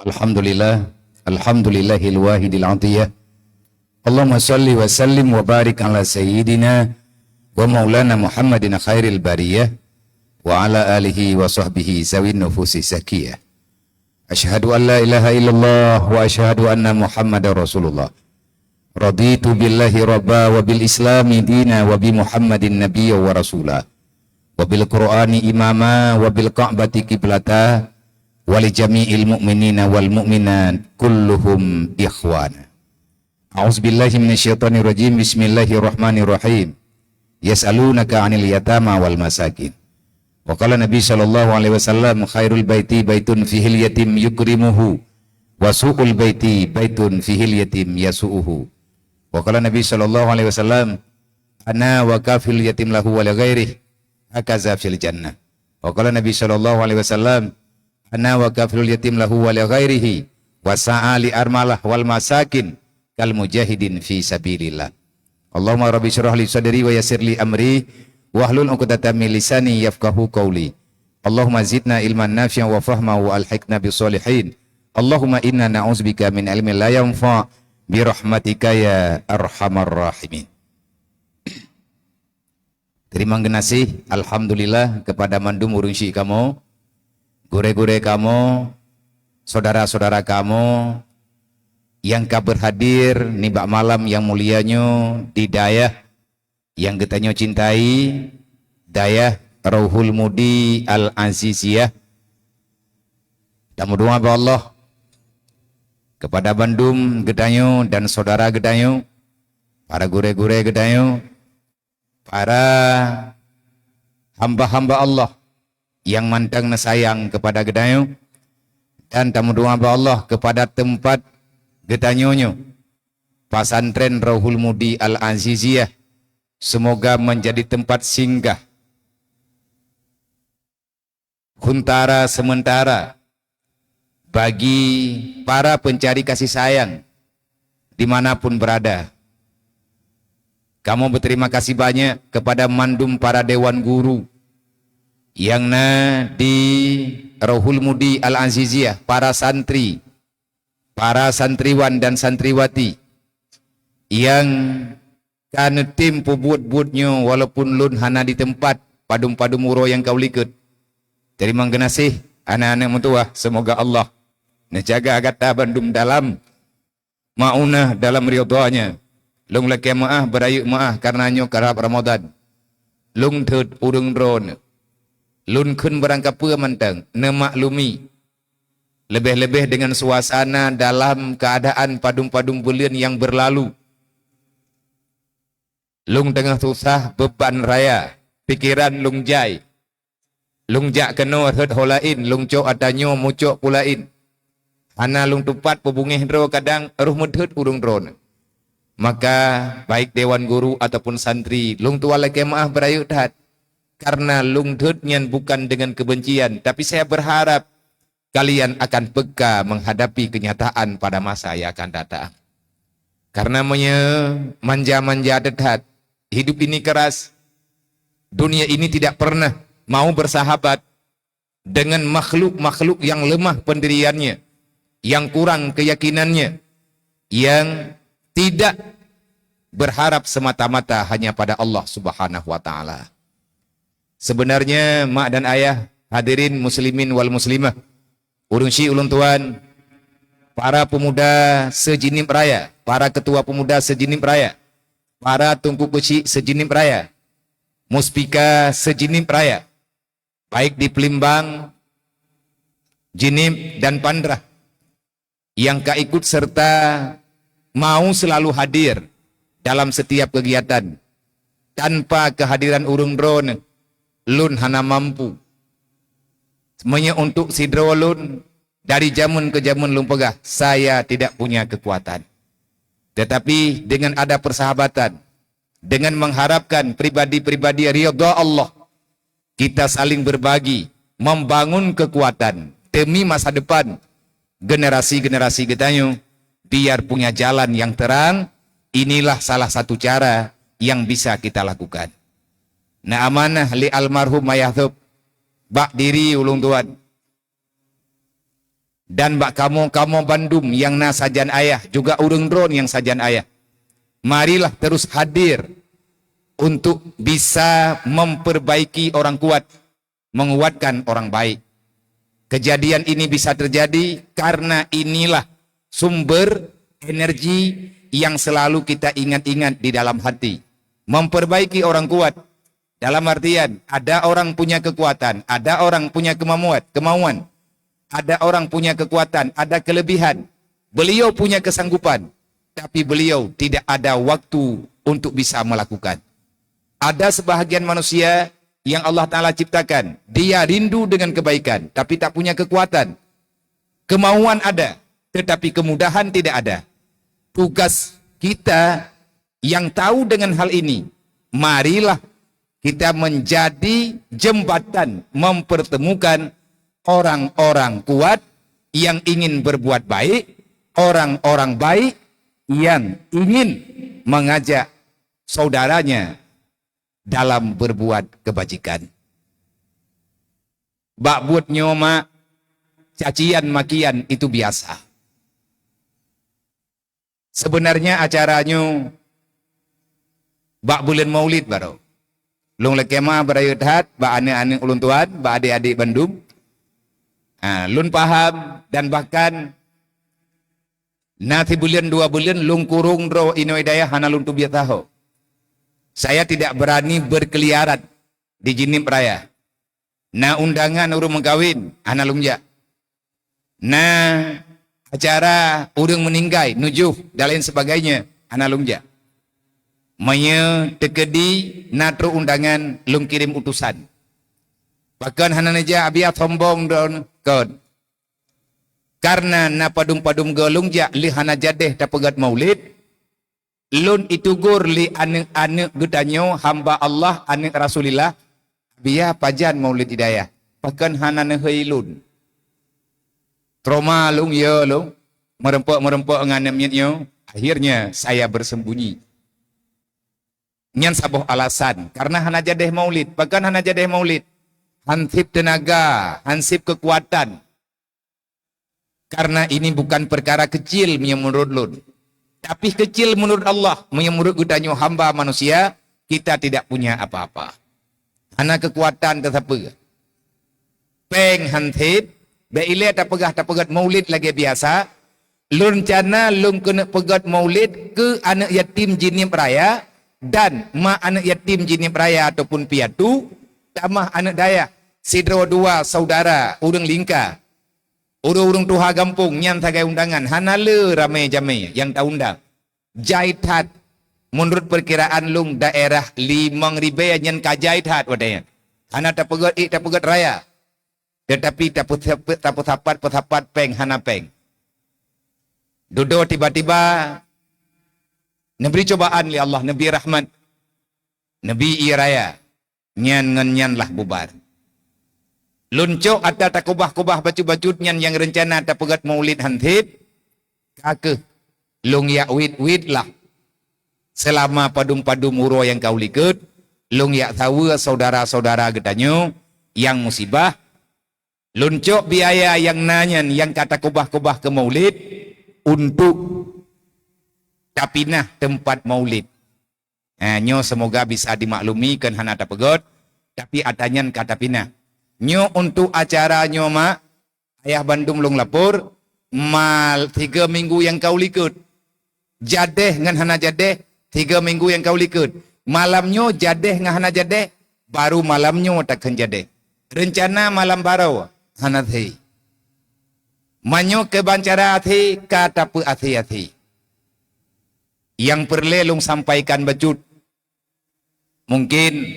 Alhamdulillah, alhamdulillahil wahidil atiyah. Allahumma salli wa sallim wa barik ala sayyidina wa maulana Muhammadin khairil bariyah wa ala alihi wa sahbihi zawin nufusi zakiyah. Asyhadu an la ilaha illallah wa asyhadu anna Muhammadar Rasulullah. Raditu billahi rabba wa bil islami dina wa bi Muhammadin nabiyya wa rasulah. Wa bil Qur'ani imama wa bil Ka'bati qiblata wa li jami'il mu'minina wal mu'minat kulluhum ikhwana. A'udzubillahi minasyaitonir rajim. Bismillahirrahmanirrahim. Yas'alunaka 'anil yatama wal masakin. Wa qala Nabi sallallahu alaihi wasallam khairul baiti baitun fihil yatim yukrimuhu wa su'ul baiti baitun fihil yatim yasu'uhu. Wa qala Nabi sallallahu alaihi wasallam ana wa kafil yatim lahu wa li ghairihi hakaza fil jannah. Wa qala Nabi sallallahu alaihi wasallam ana wa kafil yatim lahu wa li ghairihi wa sa'ali armalah wal masakin kal mujahidin fi sabilillah. Allahumma rabbi syrah li sadri wa yassir li amri wahlul 'uqdatam min lisani yafqahu qawli. Allahumma zidna ilman nafi'an wa fahma wa alhiqna bis solihin. Allahumma inna na'udzubika min ilmin la yanfa' bi rahmatika ya arhamar rahimin. Terima kasih alhamdulillah kepada mandum urungsi kamu, gure-gure kamu, saudara-saudara kamu yang berhadir nibak malam yang mulianya di dayah yang kita cintai, dayah Rauhul Mudi Al-Aziziyah. Dan berdoa kepada Allah, kepada Bandung Gedanyo dan saudara Gedanyo, para gure-gure Gedanyo, para hamba-hamba Allah yang mantang sayang kepada Gedanyo, dan tamu doa kepada Allah kepada tempat Gedanyonyo Pasantren Rauhul Mudi Al-Aziziyah. Semoga menjadi tempat singgah huntara sementara bagi para pencari kasih sayang dimanapun berada. Kamu berterima kasih banyak kepada mandum para dewan guru yang di Rauhul Mudi Al-Aziziyah, para santri, para santriwan dan santriwati yang kan tim pubut-butnya walaupun lun hana di tempat padum-padum muro yang kau likut. Terima kasih anak-anak mutuah, semoga Allah menjaga kata Bandung dalam maunah dalam ridhonya. Lung laki maah berayu maah karenanya karab Ramadan. Lung thud urung drone. Lun kun berangkap pua mantang nemaklumi. Lebih-lebih dengan suasana dalam keadaan padum-padum bulan yang berlalu. Lung tengah susah beban raya, pikiran lung jai. Lung jak kena herd holain, lung cok adanyo mucok pulain. Hana lung tupat pebungih dro kadang ruh mudhut urung drone. Maka baik dewan guru ataupun santri, lung tua lagi maaf berayu tat. Karena lung dhutnya bukan dengan kebencian, tapi saya berharap kalian akan peka menghadapi kenyataan pada masa yang akan datang. Karena manja-manja dekat, hidup ini keras. Dunia ini tidak pernah mau bersahabat dengan makhluk-makhluk yang lemah pendiriannya, yang kurang keyakinannya, yang tidak berharap semata-mata hanya pada Allah Subhanahu wa taala. Sebenarnya mak dan ayah, hadirin muslimin wal muslimah, urungsi ulun tuan, para pemuda sejinip raya, para ketua pemuda sejinip raya, para tungku kecil sejinip raya, muspika sejinip raya, baik di Pelimbang, Jinip dan Pandrah, yang ikut serta mau selalu hadir dalam setiap kegiatan. Tanpa kehadiran urung drone, lun hana mampu. Semuanya untuk sidro lun dari zaman ke zaman lun pegah, saya tidak punya kekuatan. Tetapi dengan ada persahabatan, dengan mengharapkan pribadi-pribadi ridha Allah, kita saling berbagi, membangun kekuatan demi masa depan generasi-generasi kita, biar punya jalan yang terang. Inilah salah satu cara yang bisa kita lakukan. Nah, amanah li almarhum Mayathub bak diri ulung tuan. Dan bak kamu Bandung yang na sajan ayah, juga urang drone yang sajan ayah. Marilah terus hadir untuk bisa memperbaiki orang kuat, menguatkan orang baik. Kejadian ini bisa terjadi karena inilah sumber energi yang selalu kita ingat-ingat di dalam hati. Memperbaiki orang kuat. Dalam artian, ada orang punya kekuatan, ada orang punya kemauan. Ada orang punya kekuatan, ada kelebihan. Beliau punya kesanggupan, tapi beliau tidak ada waktu untuk bisa melakukan. Ada sebahagian manusia yang Allah Ta'ala ciptakan, dia rindu dengan kebaikan, tapi tak punya kekuatan. Kemauan ada, tetapi kemudahan tidak ada. Tugas kita yang tahu dengan hal ini, marilah kita menjadi jembatan mempertemukan orang-orang kuat yang ingin berbuat baik, orang-orang baik yang ingin mengajak saudaranya dalam berbuat kebajikan. Bak buat nyoma, cacian makian itu biasa. Sebenarnya acaranya bak bulan Maulid baru. Lung lekema berayut hat, bak ane-ane ulun tuan, bak adik-adik Bandung. Lun paham dan bahkan nanti bulan 2 bulan lung kurung dro inoidaya hana lun tu biar tahu. Saya tidak berani berkeliaran di jinip raya. Na undangan urung mengkawin, hana lungja. Na acara urung meninggai, nujuh dan lain sebagainya, hana lungja. Maya tekedi natro undangan lung kirim utusan. Bahkan hana neja abiat sombong don kod. Karena na padum-padum galungja li hana jadeh tapegat maulid. Lun itugur li anek-anek gedanyo hamba Allah anek Rasulillah. Biya pajan maulid hidayah. Bahkan hana nehei lun. Trauma lung ya lung. Merempok-merempok nganemnya. Akhirnya saya bersembunyi. Nyan saboh alasan. Karena hana jadeh maulid. Bahkan hana jadeh maulid. Hansip tenaga, hansip kekuatan. Karena ini bukan perkara kecil menurut lun. Tapi kecil menurut Allah. Menurut gudanyo hamba manusia, kita tidak punya apa-apa. Hana kekuatan tetapi. Peng hansip, beile tak pegat maulid lagi biasa. Lun cana lun kena pegat maulid ke anak yatim jinip raya. Dan ma anak yatim jinip raya ataupun piatu. Tamah anak daya, sidro dua saudara, urang lingka, urung tuha gampung, nyan tagai undangan, hanale ramai jamai yang tak undang. Jaithat, menurut perkiraan lung daerah 5.000 nyan ka jaithat wadaya. Hana tak pegat raya. Tetapi tak petapat peng, hana peng. Dodo tiba-tiba, neberi cobaan li Allah, Nabi Rahmat, Nabi Iraya. Nyan lah bubar. Luncok ada tak kubah baju-baju nyan yang rencana tak pegat maulid hantip. Kake. Lung ya wid lah. Selama padum-padum uro yang kau likut. Lung ya tahu saudara-saudara gedanyo yang musibah. Luncok biaya yang nanyan yang kata kubah ke maulid. Untuk tapinah tempat maulid. Nyo semoga bisa dimaklumi hana tak pegot, tapi atanyan kata pina. Nyo untuk acara nyo mak, ayah Bandung lung lapor, mal 3 minggu yang kau likut. Jadeh ngan hana jadeh, 3 minggu yang kau likut. Malamnyo jadeh ngan hana jadeh, baru malamnyo takkan jadeh. Rencana malam baru, hana thi. Manyo ke bancara athi, kata pu athi. Yang perlelung sampaikan bajut. Mungkin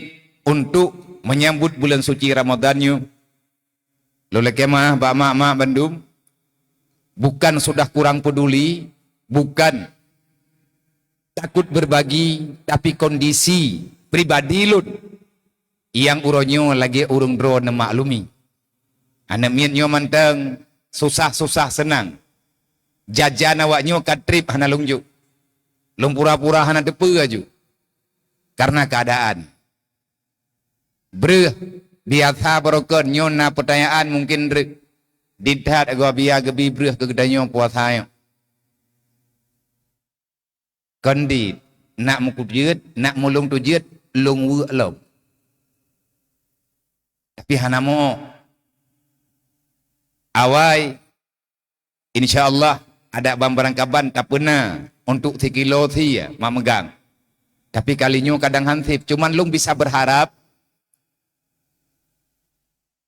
untuk menyambut bulan suci Ramadannya. Loleh kemah, mak Bandung. Bukan sudah kurang peduli. Bukan takut berbagi. Tapi kondisi pribadi lun. Yang uronyo lagi urung drone maklumi. Anak mietnyo manteng. Susah-susah senang. Jajan awaknyo katrip hana lungjuk. Lung pura-pura hana depe aju. Karena keadaan. Breh. Biasa berokon. Nyona pertanyaan mungkin rek. Didhat agak biar gebi berah ke gedanya puasa yang. Kondi nak mukujud, nak mulung tujud, lung wuk lom. Tapi hanamo awai insyaallah ada bambarang kaban tak pernah untuk 3 kilo thi ya, mak megang. Tapi kalinya kadang hansip, cuman lung bisa berharap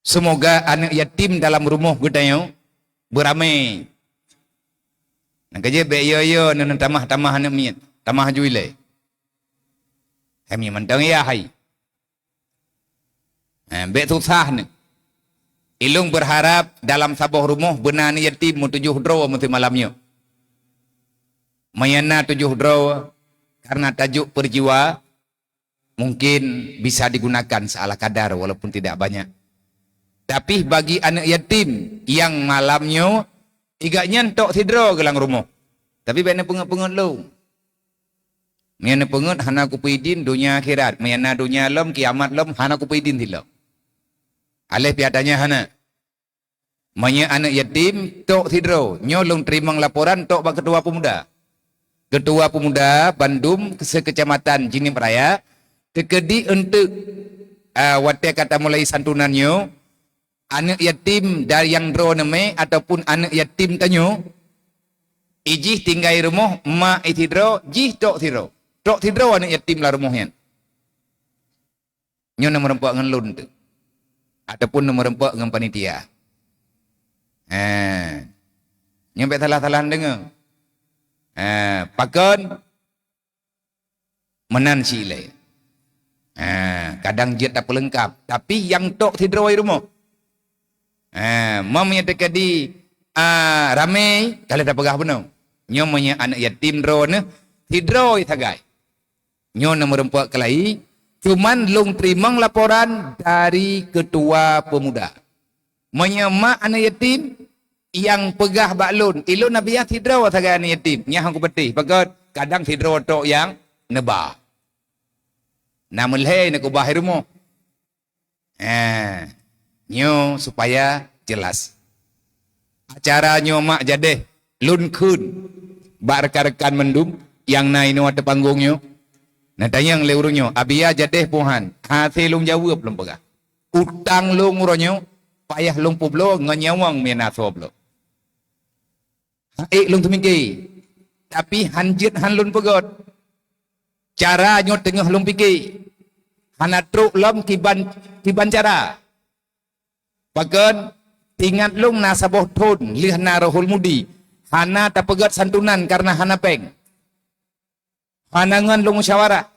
semoga anak yatim dalam rumah gedanya beramai. Nak kerja baik yo nan tamah-tamah anak miat, tamah juile. Kami mentang ya hai. Baik susah ni. Ilung berharap dalam sabuh rumah benar ni yatim mu 7 draw mesti malamnya. Mayana 7 draw karena tajuk perjiwa mungkin bisa digunakan seala kadar walaupun tidak banyak. Tapi bagi anak yatim yang malamnya igaknya tok tidro gelang rumah. Tapi bena pengut-pengut lu. Mayana pengut hana ku pidin dunia akhirat, mayana dunia lom kiamat lom hana ku pidin tilok. Alih piadanya hana. Manya anak yatim tok tidro, nyolong terima laporan tok bang ketua pemuda. Ketua pemuda Bandung sekecamatan Jinim Raya tekedi untuk wate kata mulai santunannya anak yatim dari yang dro neme ataupun anak yatim tanyo ijih tinggal rumah mak itidro jih tok tidro anak yatim lah rumahnya. Nyo nomor 4 ngelun tu. Ataupun nomor 4 dengan panitia. Nyampe salah-salah dengar. Pakon menan sile. Kadang jet tak pelengkap, tapi yang tok tidro rumah. Mam yang tekadi ramai kalau tak pegah penuh. Nyo punya anak yatim dro ne tidro tagai. Nyo nomor 4 kelai cuman lung terima laporan dari ketua pemuda. Menyemak anak yatim yang pegah baklun. Ilun nabiya tidro tagai anak yatim. Nyah aku betih. Pakat kadang tidro tok yang nebah. Namulhei nak ubah rumah. Nyo supaya jelas. Acara nyo mak jadeh lun kun bak rekan-rekan mendum yang naik ada panggungnya. Natanya yang leurunya abia jadeh puhan. Hati lung jawab belum pegah. Utang lung uronyo payah lung publo nganyawang menaso blo. Lung tumingki. Tapi hanjit han lun pegot. Cara nyo tengah lung pikir. Hana truk lom kiban cara. Pakan tingat lung nasaboh tun lihna rohul mudi. Hana tak pegat santunan karena hana peng. Hanangan lung musyawarah.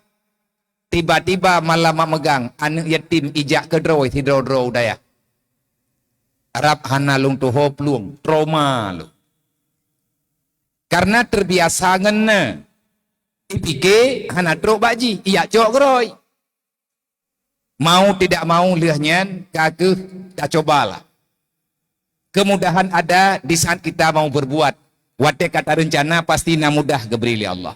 Tiba-tiba malam megang anak yatim ijak ke droi tidro daya. Arab hana lung tuho pluang trauma lu. Karena terbiasa ngene. Ipike hana truk baji iya cok groi. Mau tidak mau lihatnya kageh tak cobalah. Kemudahan ada di saat kita mau berbuat. Wate kata rencana pasti na mudah geberi Allah.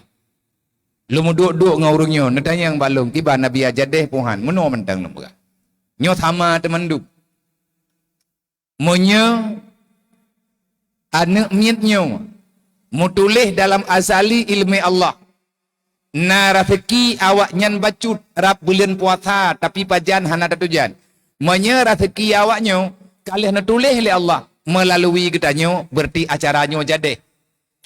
Lu duduk ngurungnya, netanya yang balung tiba Nabi ajadeh puhan, meno mentang lembaga. Nyo sama teman duk. Monyo anak mietnyo mutulih dalam azali ilmi Allah. Na rezeki awak nyan bacut rap bulan puasa tapi pajan hana tujuan. Monyo rezeki awaknyo kalih natulih oleh Allah melalui getanyo berarti acaranyo jadeh.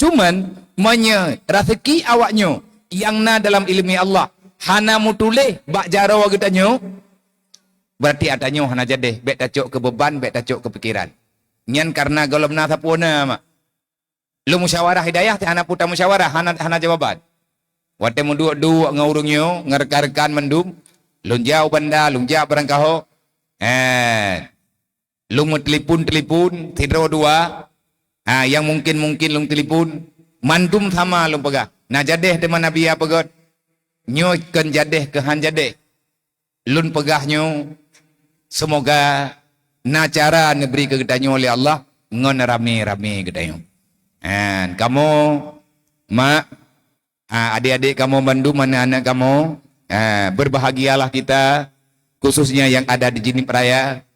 Cuman monyo rezeki awaknyo yang na dalam ilmi Allah hana mutulih bak jaro getanyo berarti adanya hana jadeh bet tacuk ke beban bet tacuk ke pikiran nyan karena golom na sapuna mak lu musyawarah hidayah ti hana puta musyawarah hana jawaban wate mu dua ngaurungnya ngereka-rekan mendum lun jauh banda lun jauh barangkaho lu mu telepon tidro dua yang mungkin lung telepon mandum sama lung pegah. Nah jadeh teman Nabi ya pegot. Nyo kan jadeh ke han jadeh. Lun pegahnya. Semoga na cara negeri kegedanyo oleh Allah. Ngon rame-rame gedanyo. Kamu mak adik-adik kamu bandu mana anak kamu. Berbahagialah kita. Khususnya yang ada di Jinim Raya.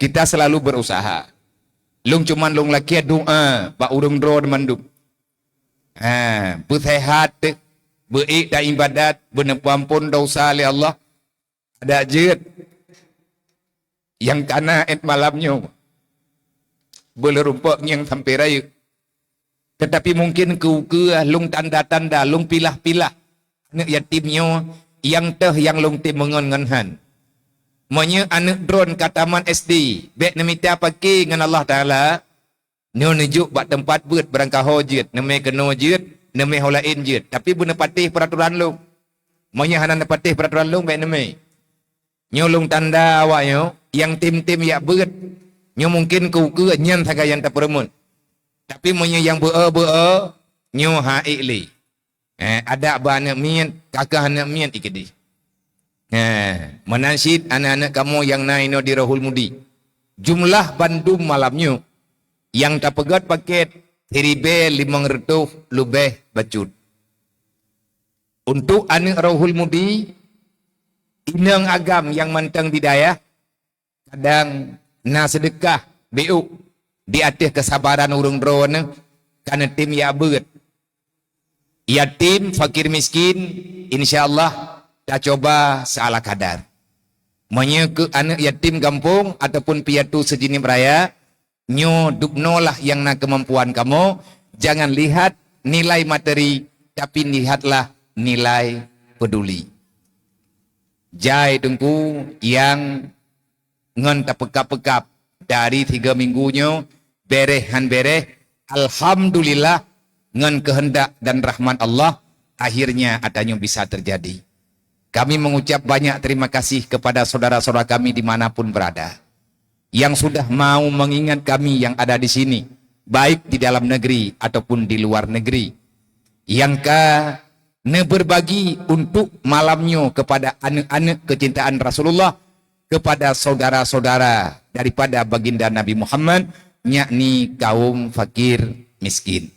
Kita selalu berusaha. Lung cuman lung laki doa ba urung dro mandum. Bersehat, beribadat ibadat, bernepampun dosa oleh Allah. Ada jid yang kana et malamnya belerumpak yang sampai raya. Tetapi mungkin ke lung tanda-tanda, lung pilah-pilah anak yatimnya yang yang lung tim mengon-ngonhan. Monya anak drone kataman SD, bek nemita pakai dengan Allah Ta'ala, nyo nujuk buat tempat buat berangkah hojit, neme kena jit, neme holain jit. Tapi bu nepatih peraturan lung. Monya hanan nepatih peraturan lung bek neme. Nyo lung tanda awaknya, yang tim-tim ya berat. Nyo mungkin ke nyan saga yang tak peremun. Tapi monya yang ber nyo haikli. Ada ba anak mian, kakak anak mian ikedi. Menansid anak-anak kamu yang naino di Rahul Mudi. Jumlah bandum malamnya yang tak pegat paket hiribe 500 lebih bacut. Untuk anak Rahul Mudi, inang agam yang mantang bidayah, kadang na sedekah BU di atas kesabaran urung drone karena tim ya berat. Yatim, fakir miskin, insyaallah dah coba seala kadar. Monya ke anak yatim kampung ataupun piatu sejenis raya, nyo duknolah yang nak kemampuan kamu. Jangan lihat nilai materi, tapi lihatlah nilai peduli. Jai tungku yang ngon tak pekap-pekap dari 3 minggunya berehan bereh. Alhamdulillah ngon kehendak dan rahmat Allah akhirnya adanya bisa terjadi. Kami mengucap banyak terima kasih kepada saudara-saudara kami dimanapun berada, yang sudah mau mengingat kami yang ada di sini, baik di dalam negeri ataupun di luar negeri, yang berbagi untuk malamnya kepada anak-anak kecintaan Rasulullah, kepada saudara-saudara daripada baginda Nabi Muhammad, yakni kaum fakir miskin.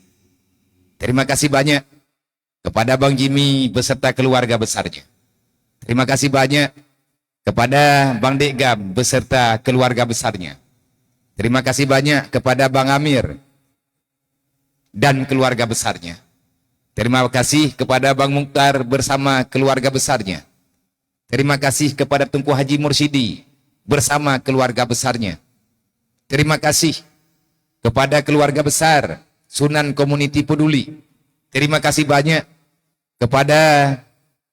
Terima kasih banyak kepada Bang Jimmy beserta keluarga besarnya. Terima kasih banyak kepada Bang Dekgam beserta keluarga besarnya. Terima kasih banyak kepada Bang Amir dan keluarga besarnya. Terima kasih kepada Bang Mukhtar bersama keluarga besarnya. Terima kasih kepada Tunku Haji Mursyidi bersama keluarga besarnya. Terima kasih kepada keluarga besar Sunan Community Peduli. Terima kasih banyak kepada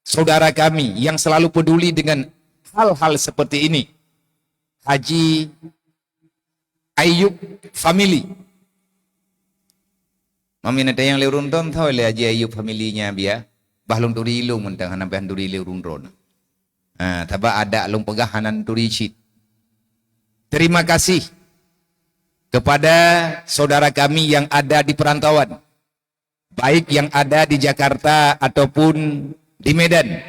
saudara kami yang selalu peduli dengan hal-hal seperti ini. Haji Ayub Family. Mami ada yang lerun ton tahu le Haji Ayub familinya biar bahlung turi ilung mentang hanapan turi lerun ron. Taba ada lung pegahanan turi shit. Terima kasih kepada saudara kami yang ada di perantauan, baik yang ada di Jakarta ataupun di Medan.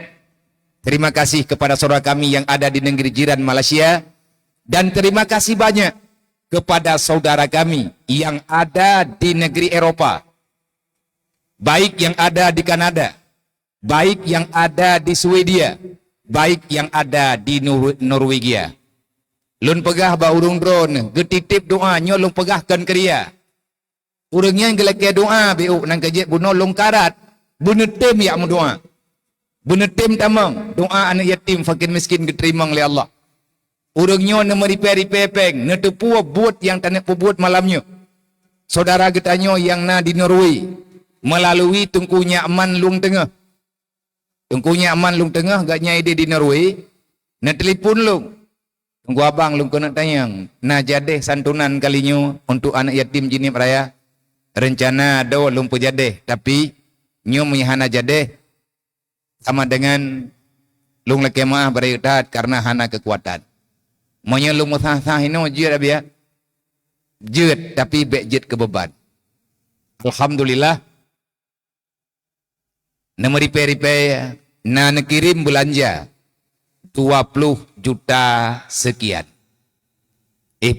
Terima kasih kepada saudara kami yang ada di negeri jiran Malaysia, dan terima kasih banyak kepada saudara kami yang ada di negeri Eropa, baik yang ada di Kanada, baik yang ada di Swedia, baik yang ada di Norwegia. Lun pegah ba urung drone, getitip doa nyo lung pegahkan keria. Urangnya yang gelake doa biu nang kejek buno lung karat, bunetem ya mu doa. Bunetem tamang doa anak yatim fakir miskin diterima oleh Allah. Urangnya na meriperi pepeng, na tepua buat yang tanak buat malamnya. Saudara getanyo yang na di Norway melalui tungkunya aman lung tengah. Tungkunya aman lung tengah gaknya ide di Norway, na telefon lung. Tunggu abang lung kena tanyang, na jadeh santunan kalinya untuk anak yatim jenis raya. Rencana do lung pejadeh, tapi nyo menyahana jadeh sama dengan lung lekemah beridat karena hana kekuatan. Monya lung musah-sah ini jid abia. Jid tapi bek jid kebeban. Alhamdulillah. Na meripe-ripe na nekirim belanja 20 juta sekian.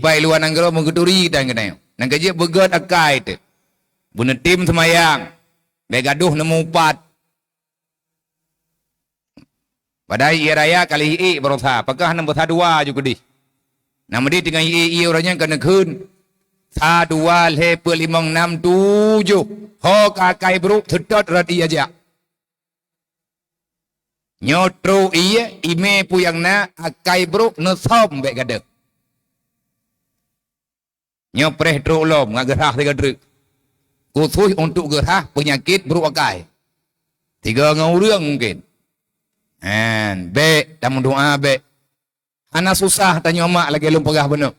Pai luar nanggaro menggeduri dan kena. Nang kejek begat akai tu. Buna tim semayang. Begaduh nemu 4. Padahal ia raya kali i berusaha. Apakah nombor 2 juga di. Nama dia dengan i orangnya kena kun. Tha dua le per limang enam tujuh. Ho kakai bro thedot radi aja. Nyotro iya ime puyang na akai bro nesom bek gade. Nyopreh tro lom ngagerah tiga druk. Khusus untuk gerah penyakit bro akai. 3 ngurang mungkin. Bek tamu doa bek. Ana susah tanya mak lagi lum pegah benar.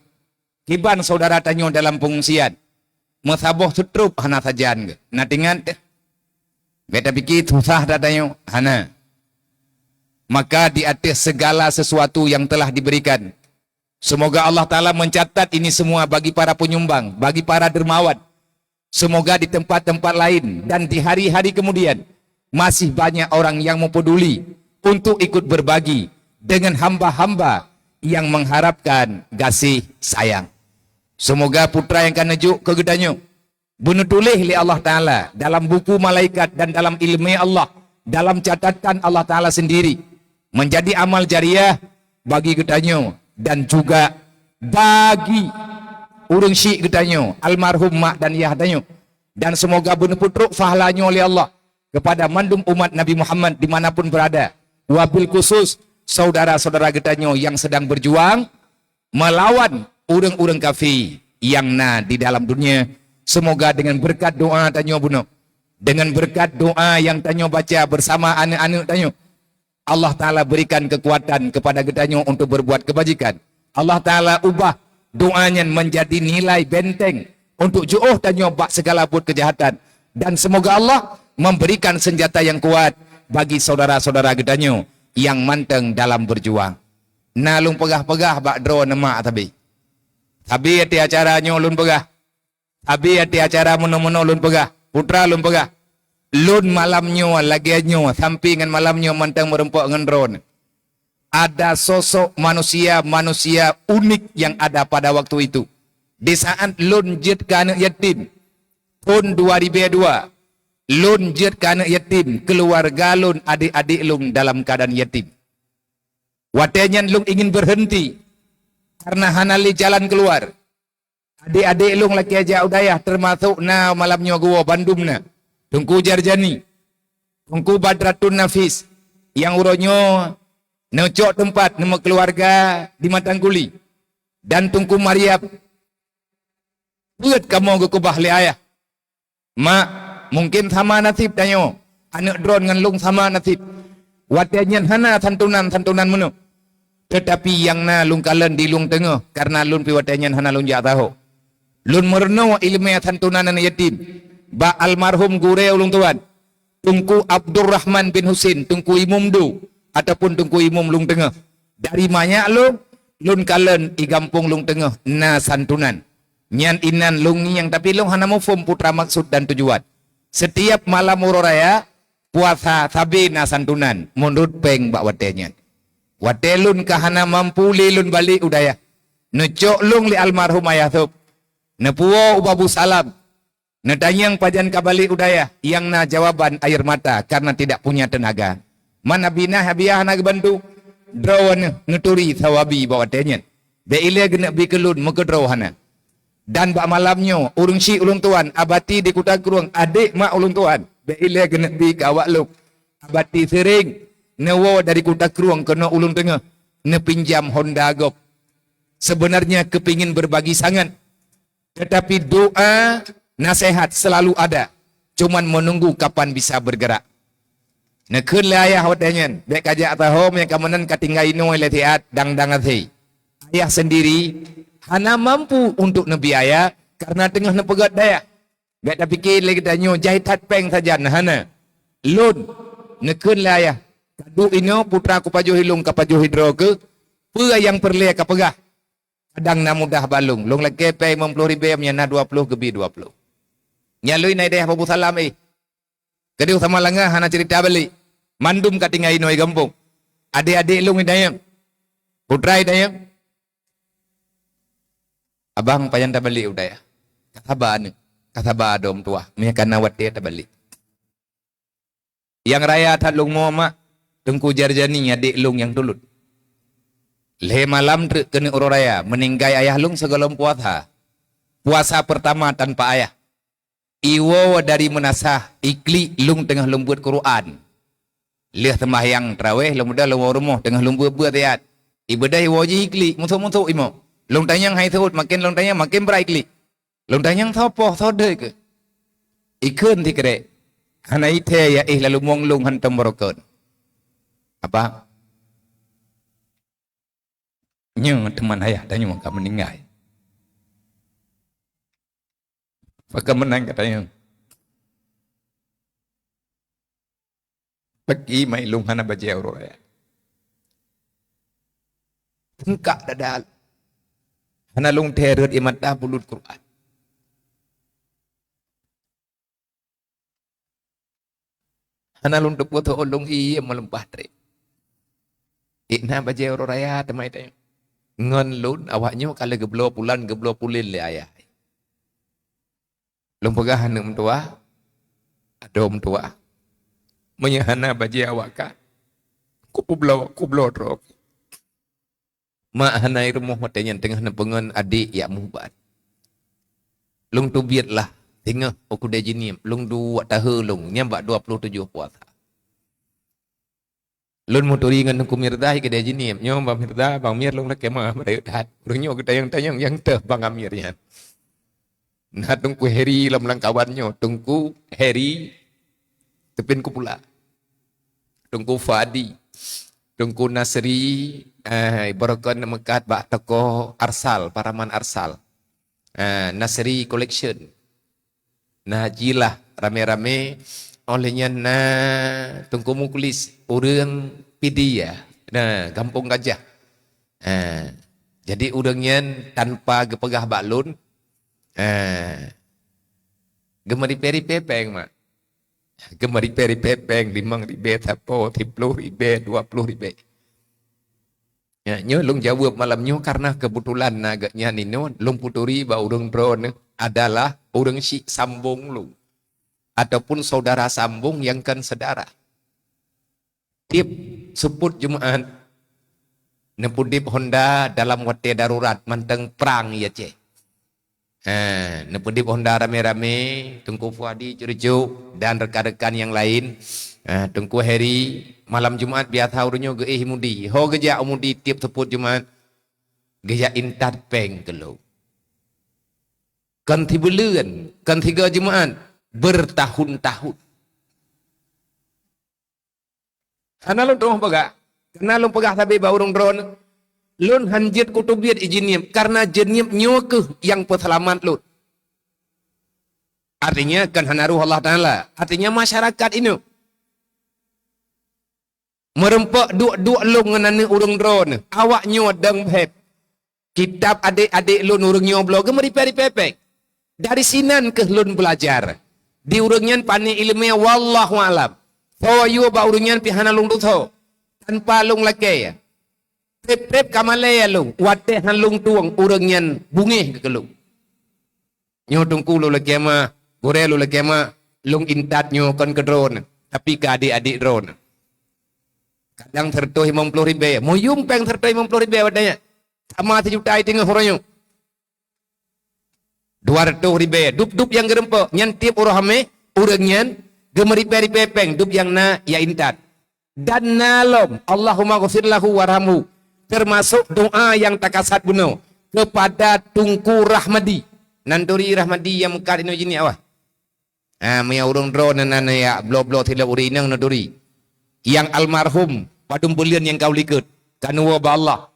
Kiban saudara tanya dalam pengungsian. Masaboh setrup hana sajan ke. Natingan beta pikir susah dah tanya. Hana. Maka di atas segala sesuatu yang telah diberikan. Semoga Allah Ta'ala mencatat ini semua bagi para penyumbang, bagi para dermawan. Semoga di tempat-tempat lain dan di hari-hari kemudian masih banyak orang yang mempeduli untuk ikut berbagi dengan hamba-hamba yang mengharapkan kasih sayang. Semoga putra yang akan nejuk ke gedanyo benutulih li Allah Ta'ala dalam buku malaikat dan dalam ilmu Allah, dalam catatan Allah Ta'ala sendiri, menjadi amal jariah bagi gedanyo dan juga bagi urang syik gedanyo, almarhum mak dan yah danyo. Dan semoga benuputruk fahalanyo oleh Allah kepada mandum umat Nabi Muhammad dimanapun berada. Wabil khusus saudara-saudara gedanyo yang sedang berjuang melawan urang-urang kafir yang di dalam dunia. Semoga dengan berkat doa tanyo bunuh, dengan berkat doa yang tanyo baca bersama anak-anak tanyo, Allah Ta'ala berikan kekuatan kepada gedanyo untuk berbuat kebajikan. Allah Ta'ala ubah doanya menjadi nilai benteng untuk ju'uh tanyo bak segala buat kejahatan. Dan semoga Allah memberikan senjata yang kuat bagi saudara-saudara gedanyo yang manteng dalam berjuang. Nalung pegah-pegah bak dro nama tabi. Tabi hati acaranya ulun pegah. Tabi hati acara mono-mono ulun pegah. Putra ulun pegah. Lun malamnya lagiannya sampingan malamnya manteng merempok dengan drone. Ada sosok manusia unik yang ada pada waktu itu. Di saat lun jet ke anak yatim tahun 2002, lun jet ke anak yatim, keluarga lun, adik-adik lun dalam keadaan yatim. Watenya lun ingin berhenti karena hanali jalan keluar. Adik-adik lun laki aja udayah termasuk na malamnya gua Bandung na. Tungku Jarjani, Tungku Badratun Nafis, yang uronyo necok tempat nama keluarga di Matangguli, dan Tungku Mariam. Buat kamu ke kubah li ayah. Mak, mungkin sama nasib tanyo. Anak drone dengan lung sama nasib. Watanya hana santunan menu. Tetapi yang na lung kalen di lung tengah karena lun pi watanya hana lung jak tahu. Lun merno ilmu santunan anak yatim. Ba almarhum gure ulung tuan. Tungku Abdurrahman bin Husin, Tungku Imum Du ataupun Tungku Imum lung tengah. Dari banyak lun kalen i gampung lung tengah na santunan. Nyan inan lung yang tapi lung hana mufum putra maksud dan tujuan. Setiap malam uroraya puasa sabi na santunan menurut peng bak watenya. Watelun kahana mampu lilun balik udaya. Necok lung li almarhum ayah thub. Nepuo ubabu salam. Netanyang pajan kabali udaya yang na jawaban air mata karena tidak punya tenaga. Mana bina habiah na bantu drawan ngeturi sawabi bawa tenyen. Be ile gena bi kelun mekedraw hana. Dan bak malamnya urung si ulung tuan abati di kuta kurung adik mak ulung tuan. Be ile gena bi kawak luk. Abati sering newo dari kuta kurung kena ulung tengah nepinjam Honda Gop. Sebenarnya kepingin berbagi sangat. Tetapi doa nasihat selalu ada. Cuman menunggu kapan bisa bergerak. Nekun le ayah watanya. Bek kajak tahom yang kamanan katinggai ino letiat dang-dang athi. Ayah sendiri hana mampu untuk nebiaya karena tengah nepegat daya. Bek tak fikir lagi tanyo jahitat peng saja hana. Lun nekun le ayah. Kadu ino putra ku pajuh hilung ka pajuh hidro ke. Pua yang perle ka pegah. Kadang na mudah balung. Long lagi pay 50 ribu nyana 20 gebi 20. Nyalui naik deh Abu Salam Kedua sama langah hana cerita balik. Mandum katingai noi gampung. Adik-adik lu ngidayang. Putra idayang. Abang payan tabalik udaya. Kasaba dom tua. Mereka nawat dia tabalik. Yang raya talung mo mak. Tengku Jarjani adik lung yang tulut. Le malam kena uro raya. Meninggai ayah lung segalom puasa. Puasa pertama tanpa ayah. Iwo dari menasah ikli lung tengah lembut Quran. Lihat sembahyang tarawih lung muda lung rumah tengah lembut buat ayat. Ibadah iwo ji ikli musuh-musuh imo. Lung tanyang hai thut makin lung tanyang makin berai lung tanyang thopo thode ke. Ikun ti kere. Hana ite ya lalu mong lung hantam borokon. Apa? Nyo teman ayah dan nyo ka meninggal. Maka menang katanya. Pergi mai lung hana bajau raya. Tengkak dadal. Hana lung terut imat dah bulut Quran. Hana lung tepuk tu lung iya melempah trik. Ikna bajau raya temai tayang. Ngon lun awaknya kalau geblo pulin le ayah. Lung pegah hanum tua, adom tua. Menyahana baji awaka. Kublo drop. Mak hanai rumah matanya tengah nempengan adik ya mubat. Lung tu biatlah tengah aku dah jinim. Lung 2 tahun lung nyambak 27 puasa. Lun motori ngan ku mirdah ke dia jinim. Nyom bang mirdah bang mir lung lek kemah mereka dat. Runyo kita yang tanyang yang teh bang amirnya. Nah tungku Heri lam kawannya, tungku Heri tepinku pula, tungku Fadi, tungku Nasri, barakan mekat bak toko Arsal, paraman Arsal, Nasri Collection, nah jilah rame-rame olehnya tungku Muklis, urang Pidia, nah Kampung Gajah, jadi urangnya tanpa gepegah baklun. Gemari peri pepeng mak. Gemari peri pepeng 5.000 tapo 10.000 20.000. Ya, nyo lung jawab malam nyo karena kebetulan nagaknya nino lung puturi ba urang drone adalah urang si sambung lung ataupun saudara sambung yang kan sedara. Tip sebut Jumat nepudip Honda dalam wate darurat manteng perang ya cek. Nepudip Honda rame-rame, Tungku Fuadi Curcuk dan rekan-rekan yang lain. Tungku Heri malam Jumat biasa urunyo ge mudi. Ho geja mudi tiap teput Jumat. Geja intat peng kelo. Kan 3 bulan, kan 3 Jumat bertahun-tahun. Karena lu tuh pegak. Karena lu pegak sabi ba urung drone. Lun hanjit kutubiat ijinim karena jenim nyokeh yang peselamat lun. Artinya kan hanaruh Allah Ta'ala. Artinya masyarakat ini merempak duk lung ngenani urung drone. Awak nyodang beb. Kitab adik-adik lun urung nyoblo gemeri peri pepek. Dari sinan ke lun belajar. Di urungnya pani ilmiah wallahu alam. Fawayu ba urungnya pihana lung duto. Tanpa lung laki ya. Prep kamalaya lung, wate halung tuang urangnya bungih ke lung. Nyo tungku lu lagi ama, gore lu lagi ama, lung intat nyo kon ke drone, tapi ke adik-adik drone. Kadang tertuh 50.000, mau yumpeng tertuh 50.000 wadanya. Sama 1 juta itu ngehoronyo. 200.000, dup yang gerempo, nyantip urahame, urangnya gemeri peri pepeng, dup yang na ya intat. Dan nalom, Allahumma ghafir lahu warhamhu. Termasuk doa yang takasat bunuh kepada Tungku Rahmadi Nanduri Rahmadi yang mekar ino jini awah maya urung drone nana ya blo tidak uri inang nanduri yang almarhum padum bulian yang kau likut kanwa ba Allah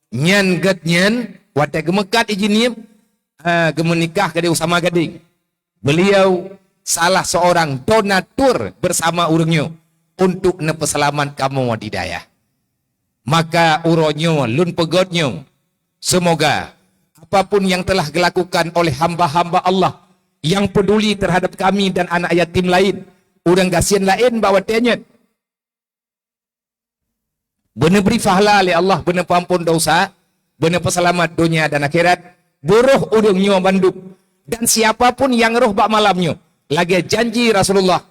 nyan gat nyan wate gemekat ijini gemenikah kade usama gading beliau salah seorang donatur bersama urungnya untuk nepeselamat kamu wadidaya. Maka uronyo, lun pegodnyo, semoga apapun yang telah dilakukan oleh hamba-hamba Allah yang peduli terhadap kami dan anak yatim lain, orang kasihan lain bawa tenyet. Benar beri pahala oleh Allah, benar pampun dosa, benar peselamat dunia dan akhirat, buruh udungnya banduk. Dan siapapun yang roh bak malamnya, lagi janji Rasulullah,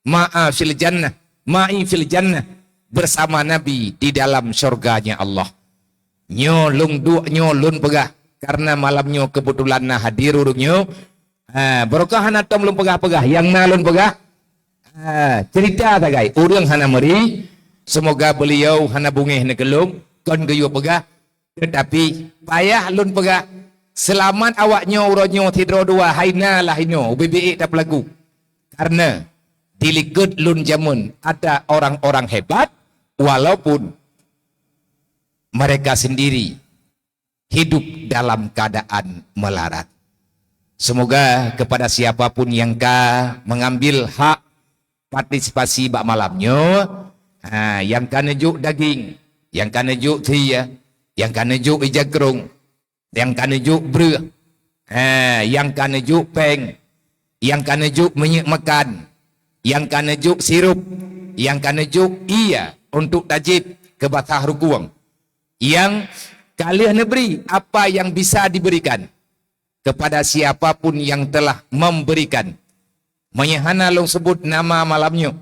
ma'a fil jannah, ma'i fil jannah, bersama Nabi di dalam surganya Allah. Nyolung duk nyolun pegah karena malamnya kebetulan na hadir urungnya. Barokah hana tom lum pegah-pegah yang na lun pegah. Cerita tak gai, urang hana meri, semoga beliau hana bungeh negelum, kon geyo pegah, tetapi payah lun pegah. Selamat awaknya uronyo tidro dua haina lahinyo UBBE tak pelagu. Karena di ligut lun jamun ada orang-orang hebat walaupun mereka sendiri hidup dalam keadaan melarat. Semoga kepada siapapun yang mengambil hak partisipasi bak malamnya, yang kanejuk daging, yang kanejuk tia, yang kanejuk ijakrung, yang kanejuk bre, yang kanejuk peng, yang kanejuk minyak makan, yang kanejuk sirup, yang kanejuk iya untuk tajib ke batah rukuang, yang kalian beri apa yang bisa diberikan kepada siapapun yang telah memberikan. Menyahana long sebut nama malamnya.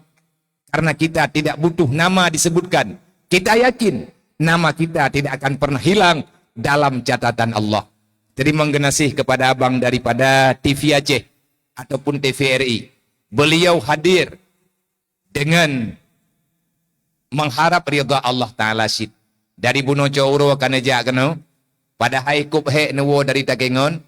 Karena kita tidak butuh nama disebutkan. Kita yakin nama kita tidak akan pernah hilang dalam catatan Allah. Terima kasih kepada abang daripada TV Aceh ataupun TVRI. Beliau hadir dengan mengharap ridha Allah Ta'ala syid. Dari Buno Cawro akan ajak kena. Pada hai kup hek newo dari Takengon.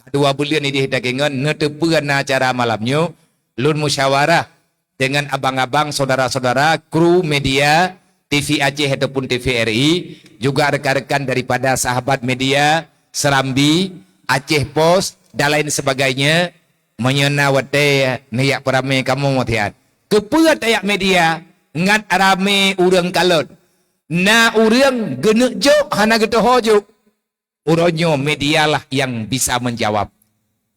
2 bulan ini di Takengon. Netepuan acara malamnya. Lun musyawarah dengan abang-abang, saudara-saudara, kru media TV Aceh ataupun TVRI, juga rekan-rekan daripada sahabat media Serambi, Aceh Post dan lain sebagainya, menyenawate niat perame kamu mutian. Kepuat ayak media ngat rame urang kalot. Na urang genek jok hana getoho jok. Uronyo medialah yang bisa menjawab.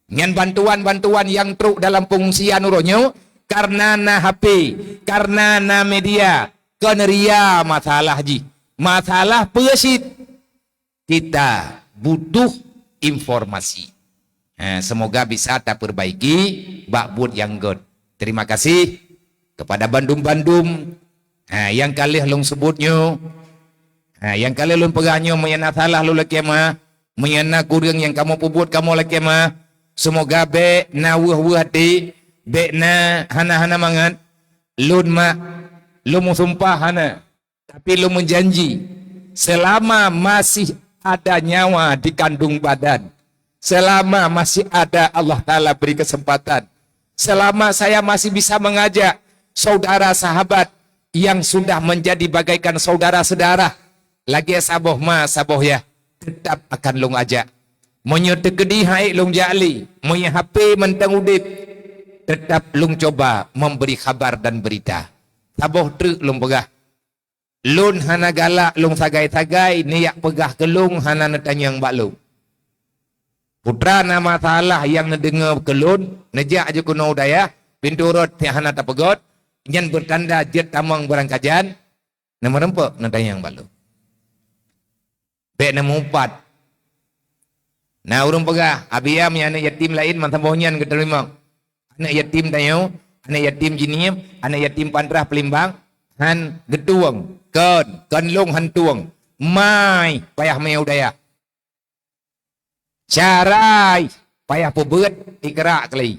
Dengan bantuan-bantuan yang truk dalam pengungsian uronyo, karena na HP, karena na media, keneria masalah ji, masalah pesit, kita butuh informasi. Semoga bisa tak perbaiki bakbud yang good. Terima kasih kepada Bandung-Bandung, yang kali long sebutnya, yang kali long pegahnya menyana salah lu lagi mah, menyana kurang yang kamu pubut kamu lagi mah. Semoga be na wuh hati, be na hana-hana mangan, lun mak, lu sumpah hana, tapi lu menjanji, selama masih ada nyawa di kandung badan, selama masih ada Allah Ta'ala beri kesempatan, selama saya masih bisa mengajak saudara sahabat yang sudah menjadi bagaikan saudara-saudara, lagi saboh ma saboh ya, tetap akan lu ajak. Monya tegedi hai long jali, monya HP mentang udip, tetap lung coba memberi kabar dan berita. Taboh truk lung pegah. Lun hana galak lung sagai-sagai, niyak pegah ke lung hana netanyang bak lung. Putra nama salah yang nedengar ke lun, nejak aja kuno daya, pintu rot yang hana tapegot, nyan bertanda jet tamang barang kajan, nama rempuk netanyang bak lung. Bek nama 4. Nah urung pegah, abiyam yang anak yatim lain mantabohnya keterima. Anak yatim tayo, anak yatim jinim, anak yatim pantrah pelimbang, han getuang, kon long han tuang, mai payah meu daya. Carai payah pobet ikrak kali.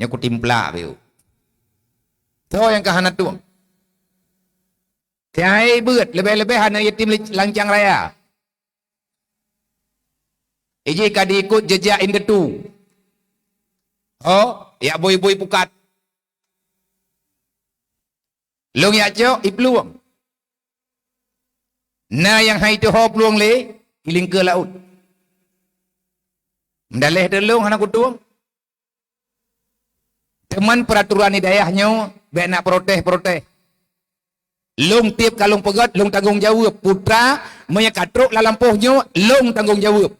Nya ku timpla beu. To yang kahanat tuang. Tiai beut lebih-lebih anak yatim lancang raya. Iji kadi ikut jejak indetu. Oh, ya boy-boy pukat. Long ya cok, ipluang. Na yang hai tu hop luang le, iling ke laut. Mendaleh delung anak kutuang. Teman peraturan hidayahnya, be nak protes. Long tiap kalung pegat, long tanggung jawab. Putra, menyekatruk lalampuhnya, long tanggung jawab.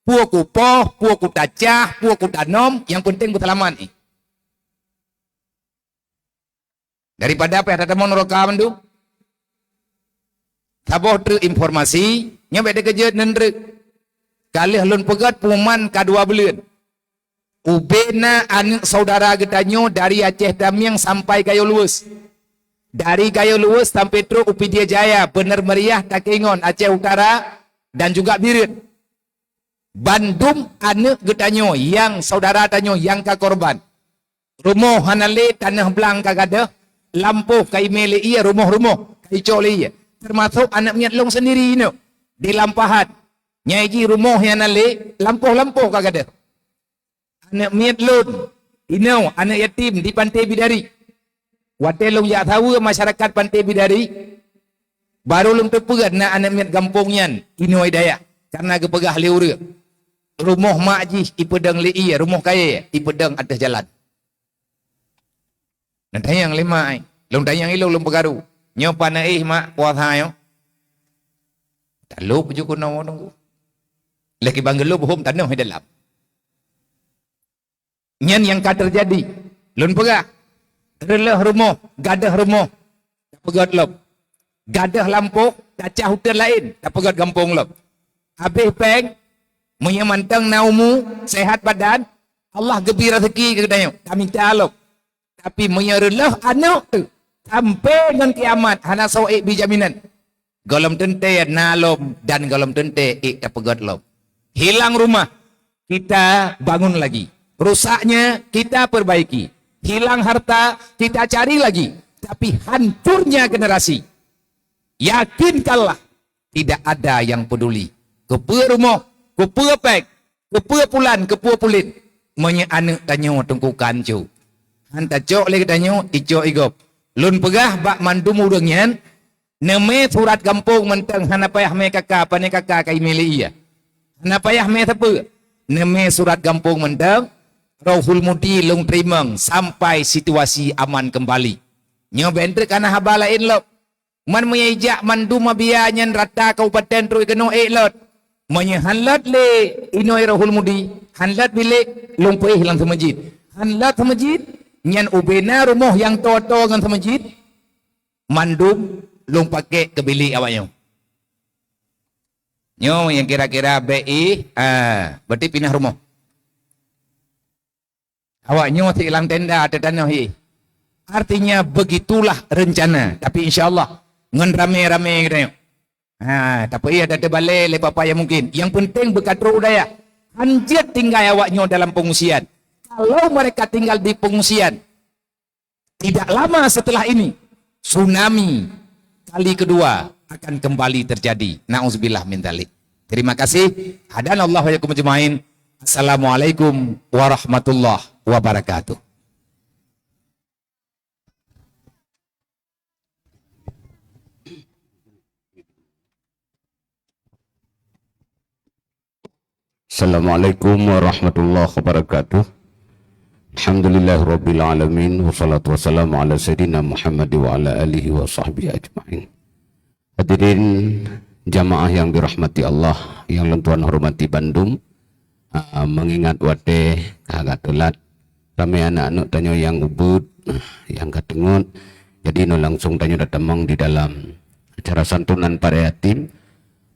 Puaku poh, puaku tacah, puaku danom, yang penting berselamat ni. Daripada apa yang ada menurutkan tu? Taboh ter informasi, nyampe dia kerja nendrek. Kali halun pegat puman kedua bulan. Ubena anak saudara getanyo dari Aceh Damiang sampai Gayo Luwes. Dari Gayo Luwes sampai terus Upidia Jaya, Bener Meriah, Takengon, Aceh Utara, dan juga Birit. Bandung anak getanyo yang saudara tanyo yang ka korban. Rumah hanale tanah belang kagada, lampu kai mele iya rumah-rumah kai cole iya. Termasuk anak miat long sendiri ini di lampahan. Nyai rumah yang nale lampu-lampu kagada. Anak miat lon ino anak yatim di Pantai Bidari. Wate long ya tahu masyarakat Pantai Bidari baru long tepegat na anak miat gampungnya ino daya karena kepegah liur. Rumah makji ipedang li iya rumah kaya ipedang atas jalan. Dan tayang lima ai. Long tayang ilo long pegaru. Nyo panai mak puasa yo. Talu pujuk kuno nunggu. Lagi banggelu bohong tanam di dalam. Nyan yang ka terjadi. Lun pegah. Relah rumah, gadah rumah. Tak pegat lop. Gadah lampu, kacah hutan lain. Tak pegat kampung lop. Habis peng menyamantang naumu, sehat badan, Allah gebira rezeki ke katanya. Kami talok. Tapi menyerelah anak tu sampai dengan kiamat hana sawai bijaminan. Golom tente nalom dan golom tente tak pegat lom. Hilang rumah, kita bangun lagi. Rusaknya kita perbaiki. Hilang harta, kita cari lagi. Tapi hancurnya generasi. Yakinkanlah tidak ada yang peduli. Kepa rumah, kepa pek, kepa pulan, kepa pulit. Menye anak tanyo tungku kancu. Hanta cok lagi tanyo, ico igop. Lun pegah bak mandum urangnya. Neme surat kampung menteng hana payah me kakak, pane kakak kai mili iya. Hana payah me tepe. Neme surat kampung menteng. Rohul Mudi long terimang sampai situasi aman kembali. Nyo bentre kana habalain lop. Man meyajak mandum bianyan rata kabupaten Troi Keno lot. Menyehanlat le inoi Rohul Mudi. Hanlat bilik long payah hilang ke masjid. Hanlat ke masjid. Nyan ubena rumah yang toto dengan ke masjid. Mandum long pakai ke bilik awaknya. Nyo yang kira-kira BI berarti pindah rumah. Awaknya masih hilang tenda ada tanah hi. Artinya begitulah rencana. Tapi insyaAllah ngan rame-rame katanya. Tapi ia ada balik lepas apa yang mungkin. Yang penting berkatru daya. Anjir tinggal awaknya dalam pengungsian. Kalau mereka tinggal di pengungsian, tidak lama setelah ini tsunami kali kedua akan kembali terjadi. Na'udzubillah min dzalik. Terima kasih. Hadanallahu wa iyyakum ajmain. Assalamualaikum warahmatullahi wabarakatuh. Assalamualaikum warahmatullahi wabarakatuh. Alhamdulillahirabbil alamin wassalatu wassalamu ala sayyidina Muhammad wa ala alihi wa sahbihi ajmain. Hadirin jamaah yang dirahmati Allah, yang lentuan hormati Bandung, mengingat wate kagak telat kami anak-anak tanyo yang ubud yang katengut, jadi no langsung tanyo datang di dalam acara santunan para yatim.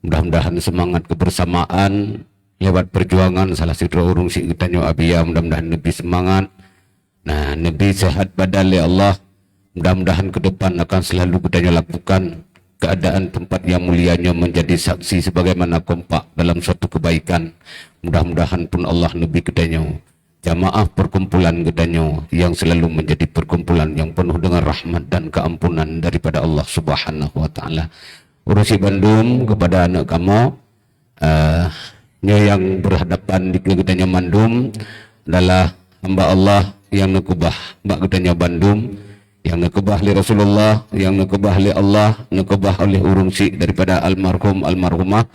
Mudah-mudahan semangat kebersamaan lewat perjuangan salah satu urung si tanyo abia, mudah-mudahan lebih semangat. Nah, lebih sehat badan ya Allah. Mudah-mudahan ke depan akan selalu kita lakukan keadaan tempat yang mulianya menjadi saksi sebagaimana kompak dalam suatu kebaikan. Mudah-mudahan pun Allah lebih kedanya jamaah perkumpulan kedanya yang selalu menjadi perkumpulan yang penuh dengan rahmat dan keampunan daripada Allah Subhanahu wa taala. Urusi Bandung kepada anak kamu yang berhadapan di kedanya Bandung adalah hamba Allah yang nekubah mbak kedanya Bandung, yang nekubah li Rasulullah, yang nekubah li Allah, nekubah oleh urungsi daripada almarhum almarhumah.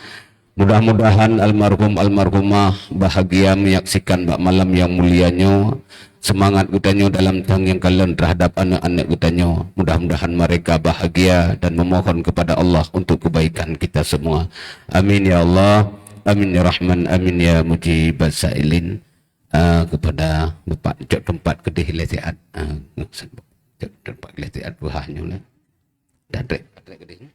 Mudah-mudahan almarhum almarhumah bahagia menyaksikan bak malam yang mulianya, semangat kitanya dalam tang yang kalian terhadap anak-anak kitanya. Mudah-mudahan mereka bahagia dan memohon kepada Allah untuk kebaikan kita semua. Amin ya Allah, amin ya Rahman, amin ya Mujib as-Sa'ilin. Kepada Bapak Jok tempat kedih letiat, tempat letiat buahnya lah. Dan kedihnya.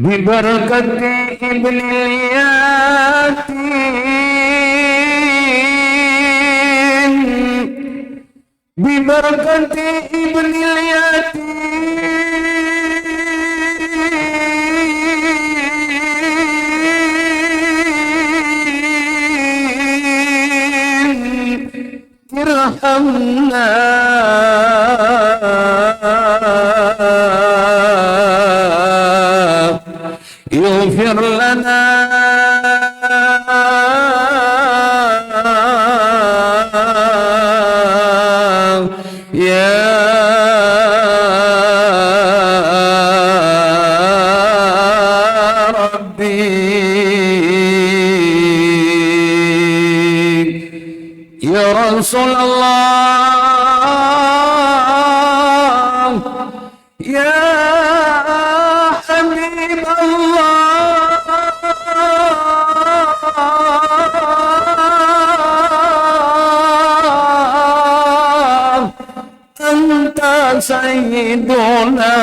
ببركة ابن اليتيم ببركة ابن اليتيم ارحمنا يغفر لنا يا ربي يا رسول الله يا حبيب الله أنت سيدنا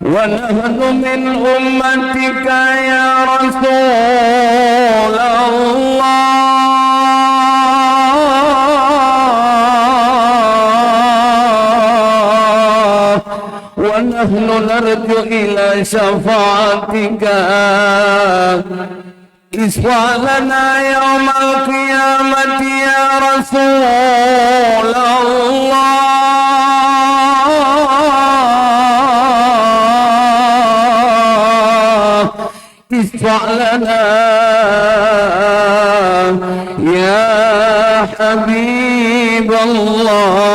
ونحن من أمتك يا رسول الله ونحن نرجو إلى شفاعتك اشفع لنا يوم القيامة يا رسول الله اشفع لنا يا حبيب الله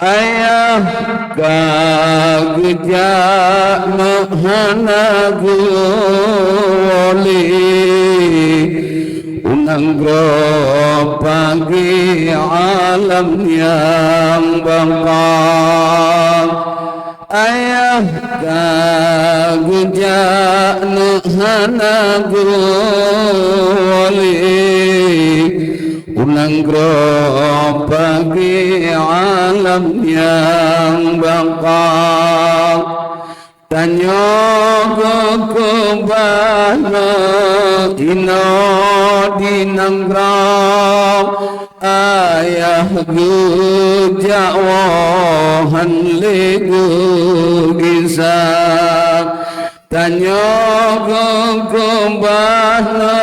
ayah kagejak mahana goli unanggro pagi alam yang bangkang ayah kagejak mahana goli unanggro pagi alam yang bangkang tanyo kebana dino dinanggrang ayah gejawahan lego gisang tanyo kebana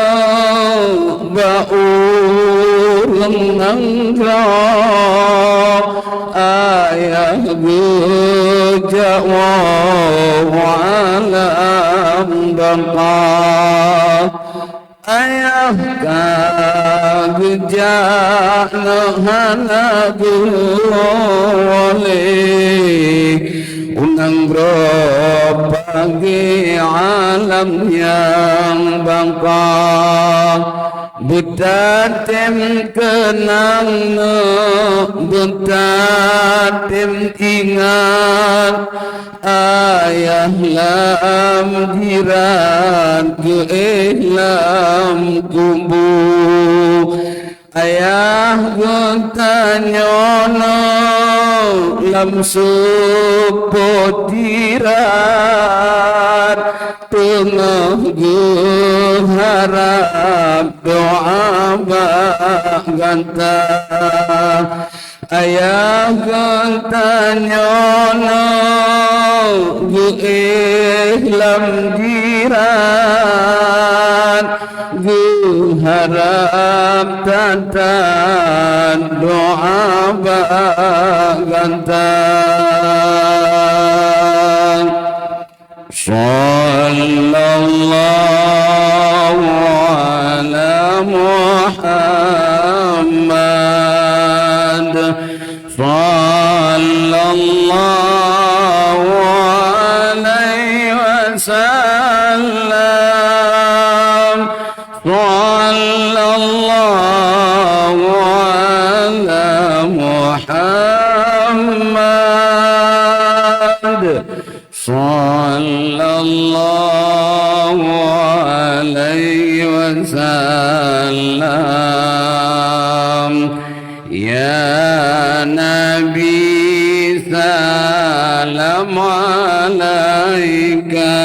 baulang nanggrang ayah gejawahan bangkang ayah kagejak nahana gulole unang pagi alam yang bangkang butatem kenang butatem ingat ayah lam jiran lam kumbu ayah gontanyono lam supotiran tengah harap doa baganta ayah gontanyono lam jiran harap tantan doa bagantang sallallahu ala Muhammad sallallahu alaihi wasallam sallallahu ala Muhammad sallallahu alaihi salam. Ya Nabi salam alaika,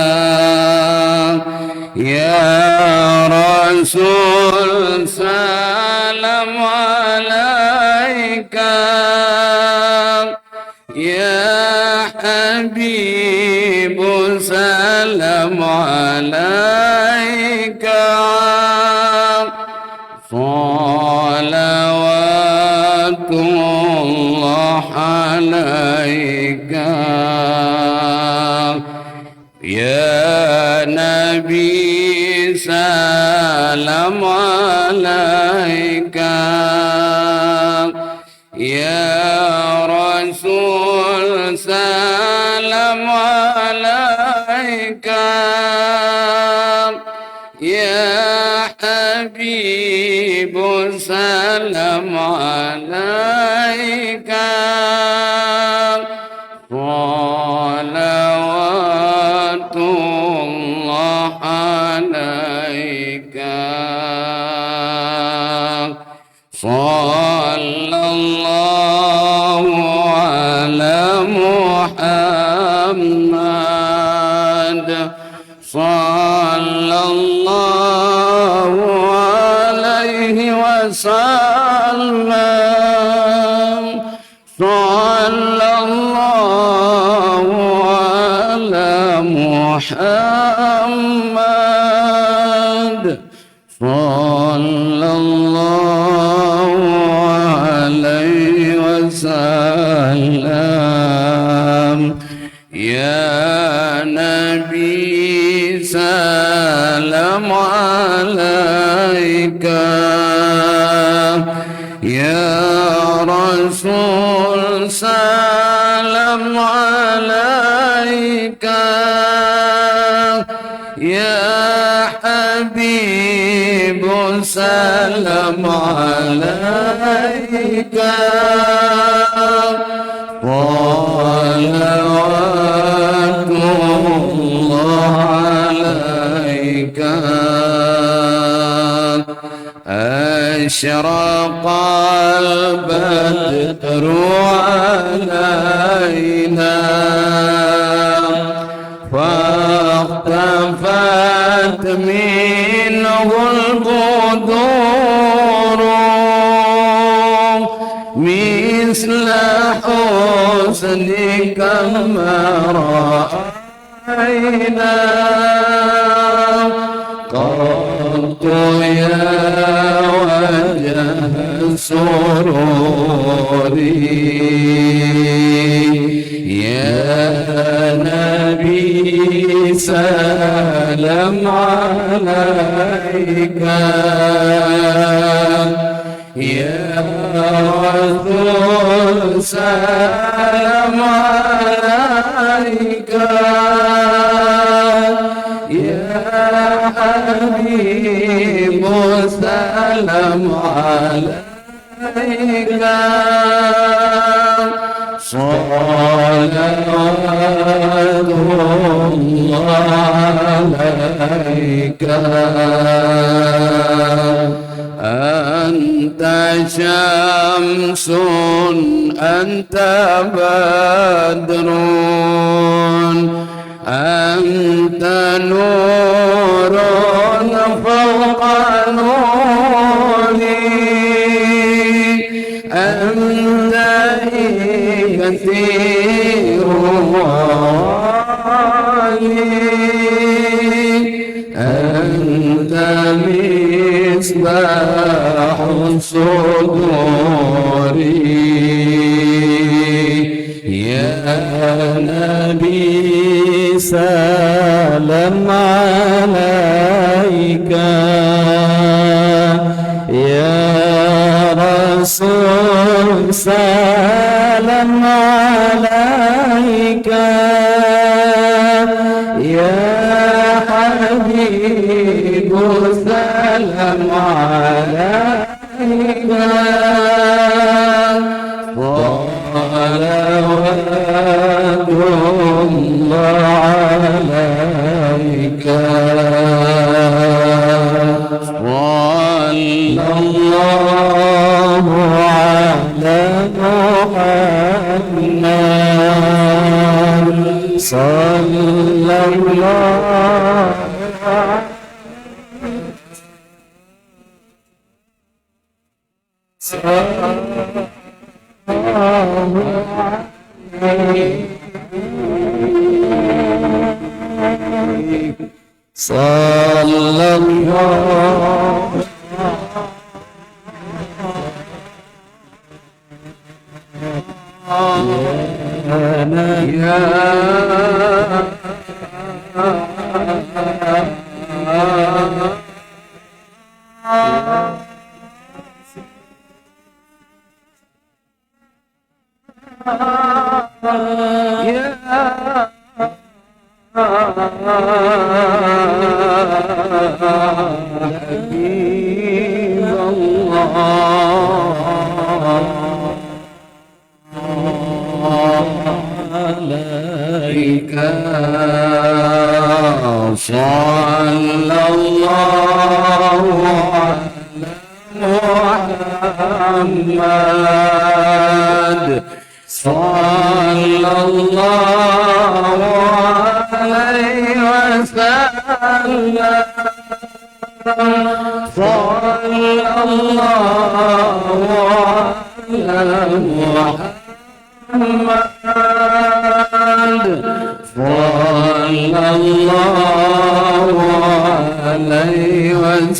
ya Rasul salam alaika, ya Habib salam alaika. Salawatullah alaika, ya Nabi salam alaika, ya Rasul salam alaika, ya Habib salam alaika. Salawatullah alaika. Sallallahu ala Muhammad, sallallahu alaihi wasallam, sallallahu ala Muhammad, sallallahu alaihi wasallam. Ya Nabi salam alaika, ya Rasul salam alaika, ya Habib salam alaika. Salawatullah alaika. Asyraqal badru alaina, faqtafat minhul buduru, misla husnika ma ra'ayna. Qattu ya wajah sururi, ya Nabi salam alaika, ya Rasul salam alaika, ya Habib salam alaika. Salawatullah alaika. Anta syamsun anta badrun, anta nurun fawqa nuri, anta kathirun wali, anta misbahun suduri. Ya Nabi salam alaika, ya Rasul salam alaika, ya Habib salam alaika. Salawatullah alaika. صلى الله عليه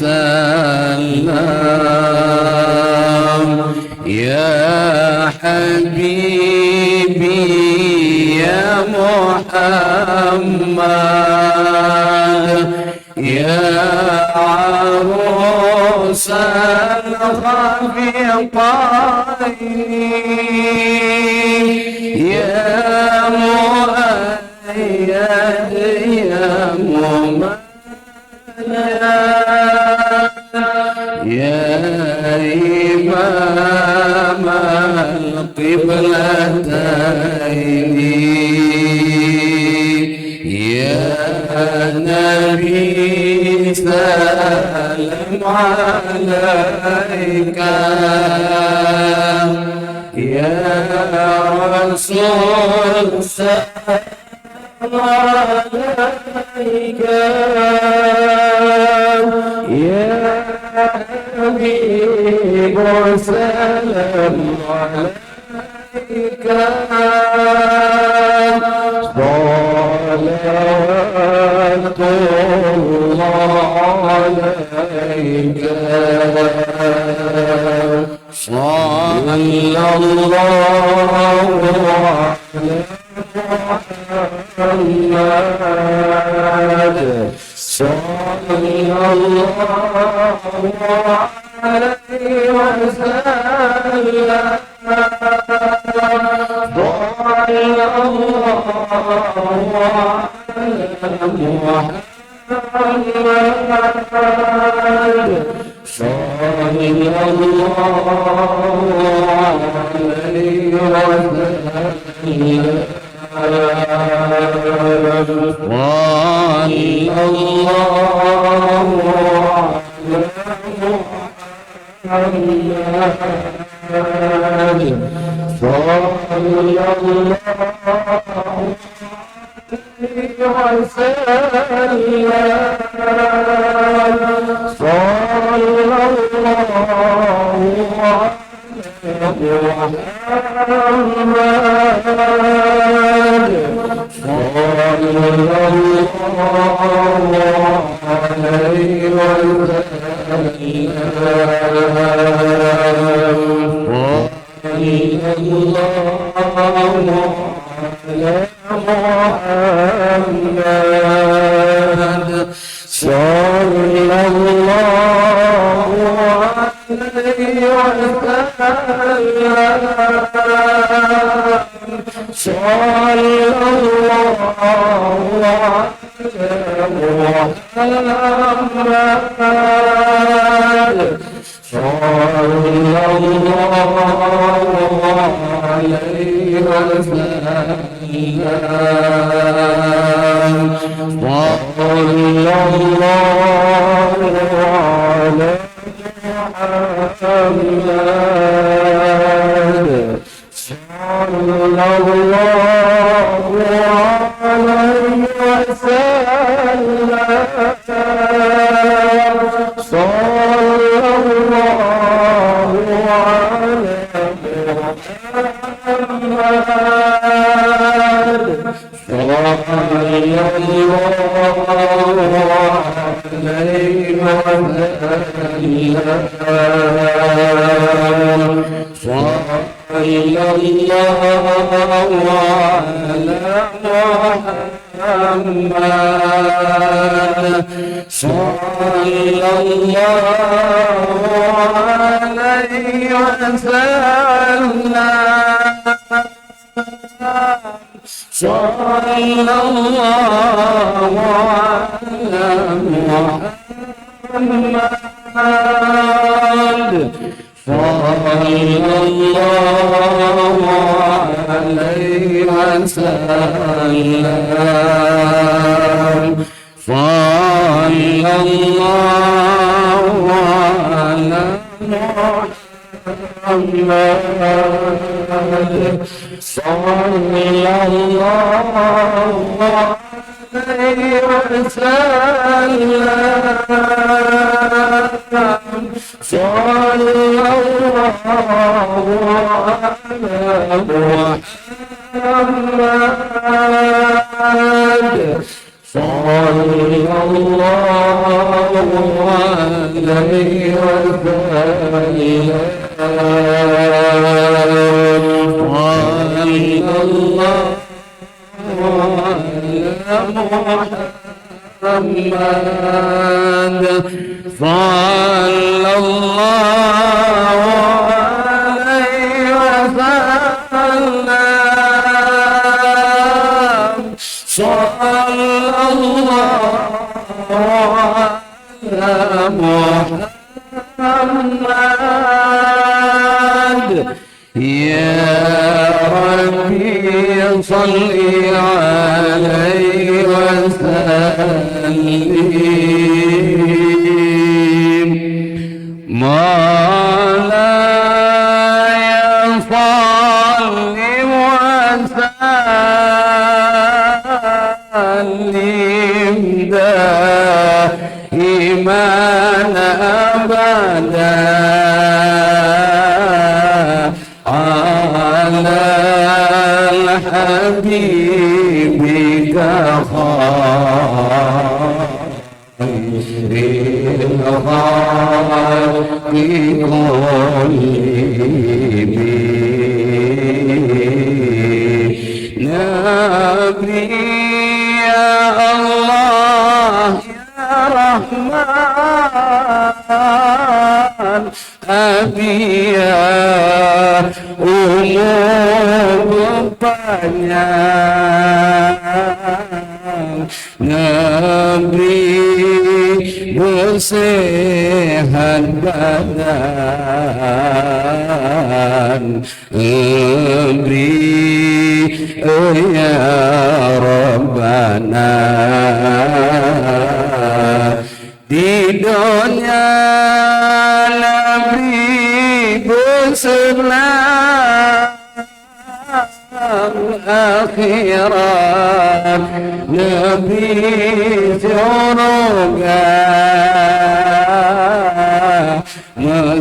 وسلم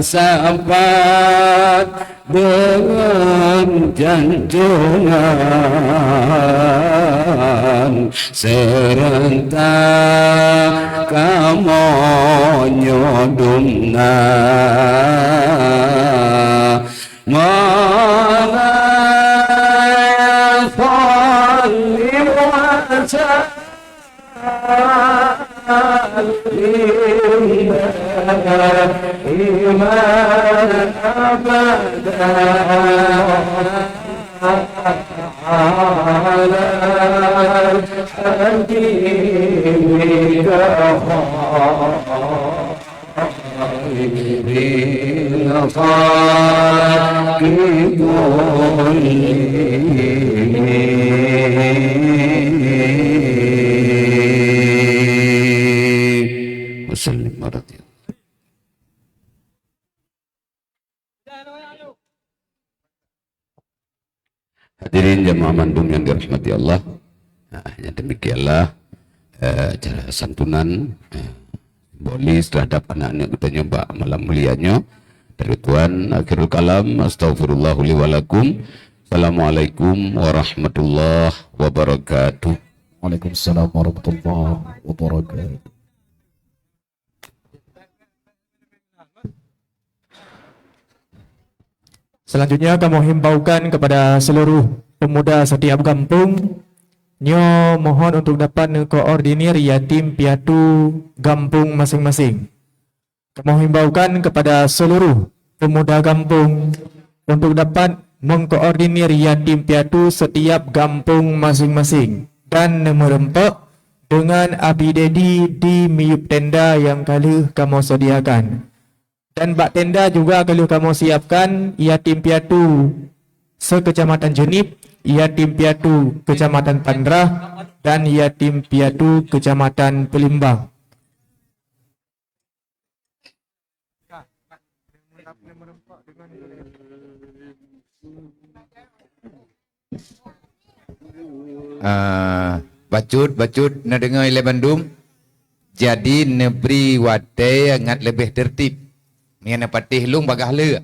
Sahabat dengan janjungan serentak kamu nyodumna mana yang paling wajah iman abada ala habibika khairil khalqi kullihim. Wasallim warahmatullahi. Hadirin jamaah mandum yang dirahmati Allah, nah, demikianlah acara santunan simbolis terhadap anak-anak kita nyoba malam mulianya dari Tuhan. Akhirul kalam, astaghfirullah li wa lakum. Assalamualaikum warahmatullahi wabarakatuh. Waalaikumsalam warahmatullahi wabarakatuh. Selanjutnya kami himbaukan kepada seluruh pemuda setiap kampung, nyo mohon untuk dapat mengkoordinir yatim piatu kampung masing-masing. Kami himbaukan kepada seluruh pemuda kampung untuk dapat mengkoordinir yatim piatu setiap kampung masing-masing dan merempek dengan abidedi di miup tenda yang kali kamu sediakan. Dan bak tenda juga kalau kamu siapkan yatim piatu sekecamatan Jenip, yatim piatu kecamatan Pandrah, dan yatim piatu kecamatan Pelimbang. Bacut nak dengar ile Bandung. Jadi negeri wate ngat lebih tertib. Mian patih lung bagah le.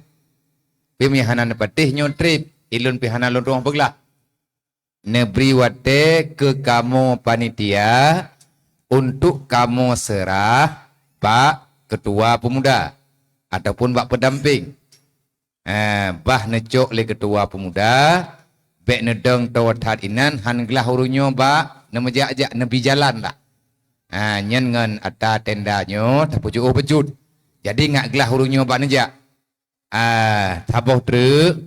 Pi mihanan patih nyotrip, ilun pihana lun ruang beglah. Negeri wate ke kamu panitia untuk kamu serah Pak Ketua Pemuda ataupun Pak Pendamping. Bah necok le Ketua Pemuda, bek nedeng tawatat inan han gelah urunyo ba nemejak-jak nebi jalan lah. Nyen ngan ata tendanyo tapuju bejut. Jadi ngak gelah urunyo ba nejak. Taboh truk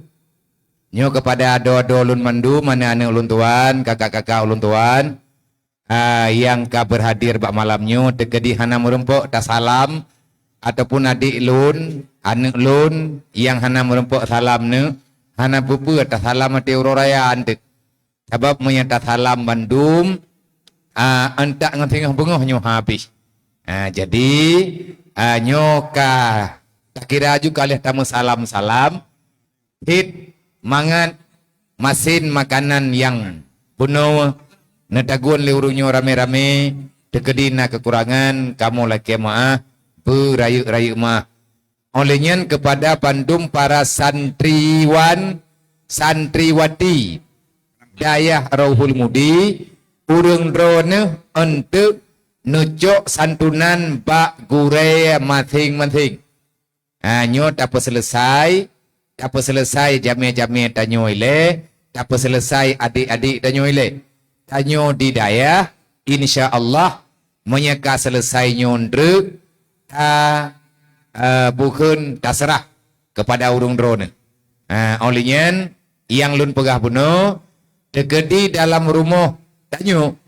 nyo kepada ado-ado ulun mandu, mana ane ulun tuan, kakak-kakak ulun tuan, yang ka berhadir bak malamnyo tekedi hana merempok ta salam ataupun adik ulun, anak ulun yang hana merempok salam ne, hana pupu ta salam ati uroraya antek. Sebab menyata salam Bandung, entak ngetengah bengah nyo habis. Jadi nyo ka tak kira juga oleh tamu salam-salam hit mangan masin makanan yang bunuh netagun liurunyo rame-rame dekedina kekurangan kamu laki maaf berayu-rayu mah olehnya kepada Bandung para santriwan santriwati dayah Rauhul Mudi urung drone untuk nucuk santunan bak gure masing-masing. Nyo tak selesai, jami-jami tanyo ile, tak selesai adik-adik tanyo ile. Tanyo di daya, insya Allah menyeka selesai nyondre, bukan terserah kepada urung drone. Olehnya yang lun pegah bunuh, dekedi dalam rumah tanyo.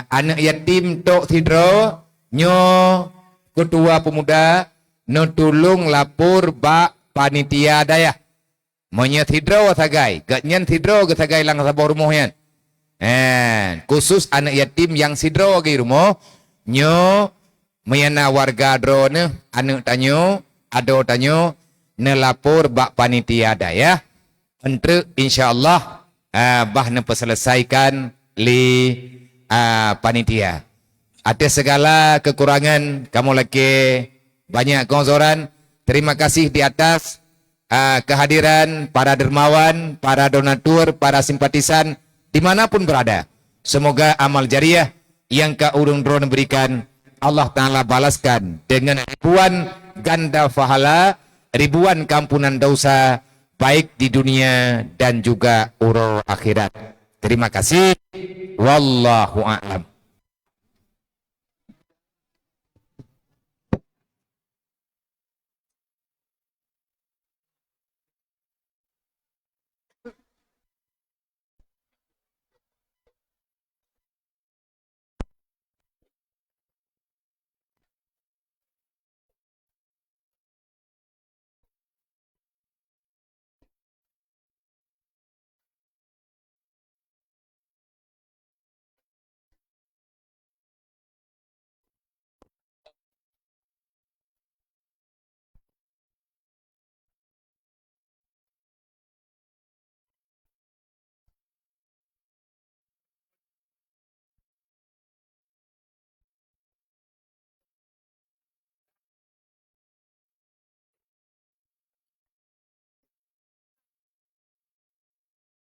Anak yatim tok sidro, nyo Ketua Pemuda, no tulung lapor bak panitia daya. Monya tidro sagai, gatnyan tidro ke sagai lang sabor rumahnya. Khusus anak yatim yang sidro ke rumah, nyo mayana warga drone anak tanyo, ado tanyo nelapor bak panitia daya. Untuk insyaallah bah nepeselesaikan li panitia. Ada segala kekurangan kamu lagi banyak konsoran. Terima kasih di atas kehadiran para dermawan, para donatur, para simpatisan dimanapun berada. Semoga amal jariah yang Kak Urung Drone berikan Allah Ta'ala balaskan dengan ribuan ganda pahala, ribuan kampunan dosa baik di dunia dan juga urur akhirat. Terima kasih. Wallahu a'lam.